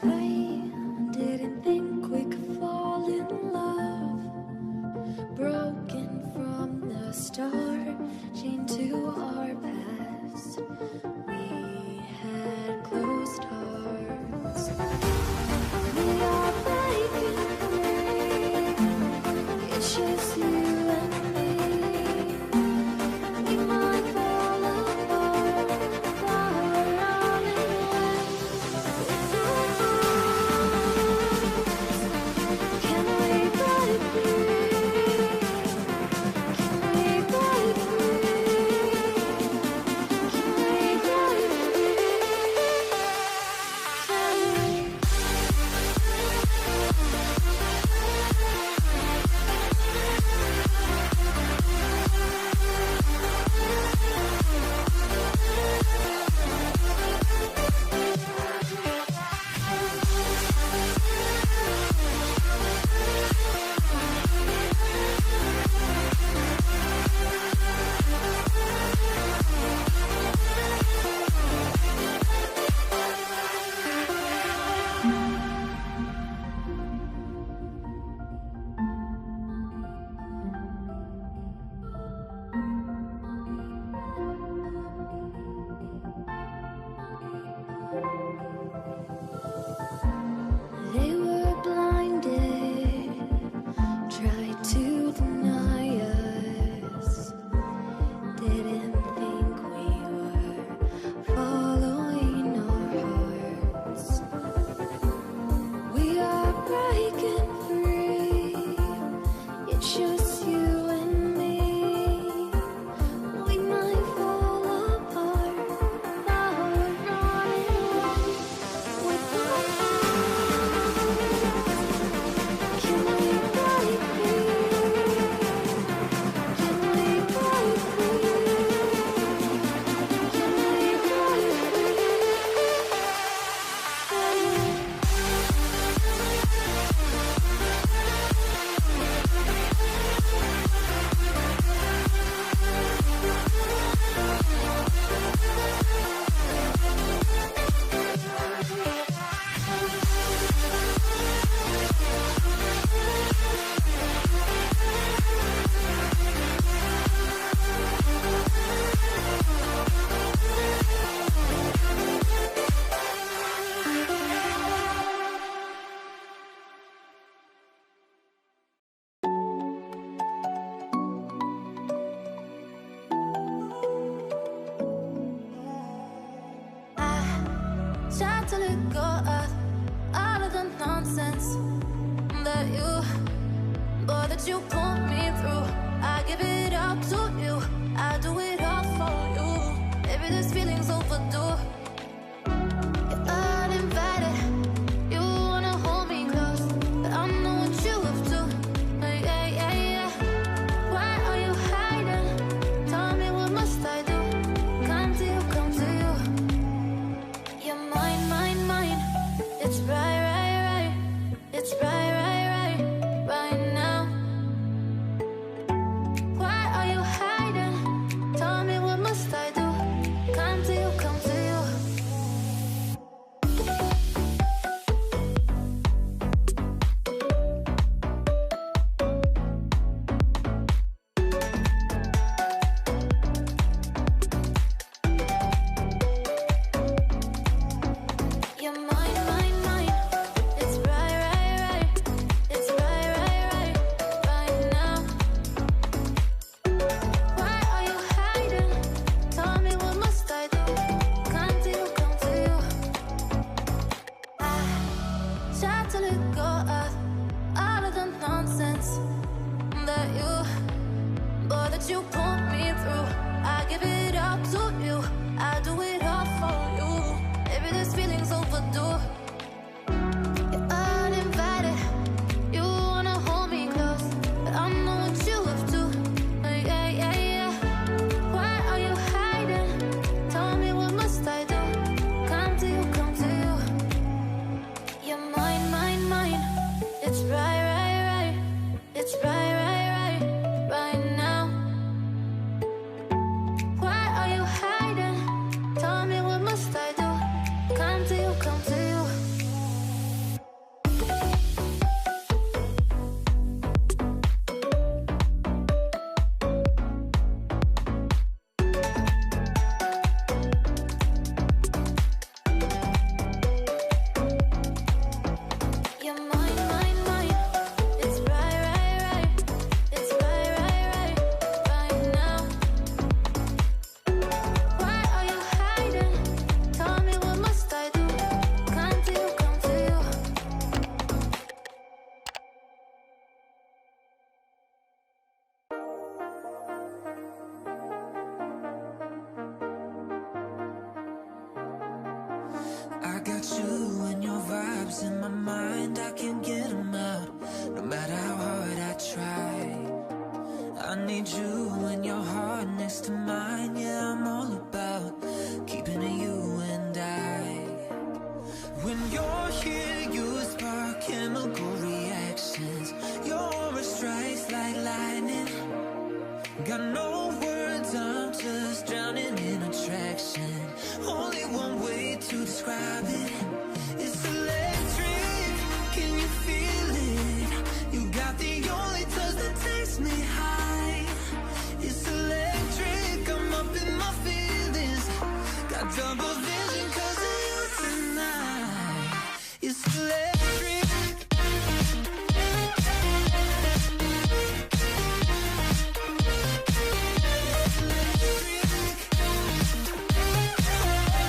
I didn't think we could fall in love. Broken from the start, chained to our past. We had closed hearts. We are breaking free. It's just you and me. We might fall apart, but we're running away. Can we break free? Can we break free? Can we break free? Can we? They were blinded, tried to deny us. Didn't think we were following our hearts. We are breaking free. It's just you and me. We might fall apart, but we're running away. With our can we break free? Can we break free? Can we break free? I tried to let go of all of the nonsense that you put me through. I give it up to you. I do it all for you. Maybe this feeling's overdue. You're uninvited. You wanna hold me close, but I know what you have to. Yeah, yeah, yeah. Why are you hiding? Tell me, what must I do? Come to you, come to you. You're mine, mine, mine. It's right, right, right. It's right, right, right, right now. me through. I give it up to you. I do it all for you. Maybe this feeling's overdue. You're uninvited. You wanna hold me close, but I know what you have to. Yeah, yeah, yeah. Why are you hiding? Tell me, what must I do? Come to you, come to you. You're mine, mine, mine. It's right, right, right. It's right, right, right, right now. Why are you hiding? Tell me, what must I do? Come to you, come to you. You're mine, mine, mine. It's right, right, right. It's right, right, right, right now. Why are you hiding? Tell me, what must I do? Come to you, come to you. I got you and your vibes in my mind, I can't get them out, no matter how hard I try. I need you and your heart next to mine, yeah, I'm all about keeping it you and I. When you're here, you spark chemical reactions, your aura strikes like lightning. Got no words, I'm just drowning in attraction. Only one way to describe it. It's electric, can you feel it? You got the only touch that takes me high. It's electric, I'm up in my feelings. Got double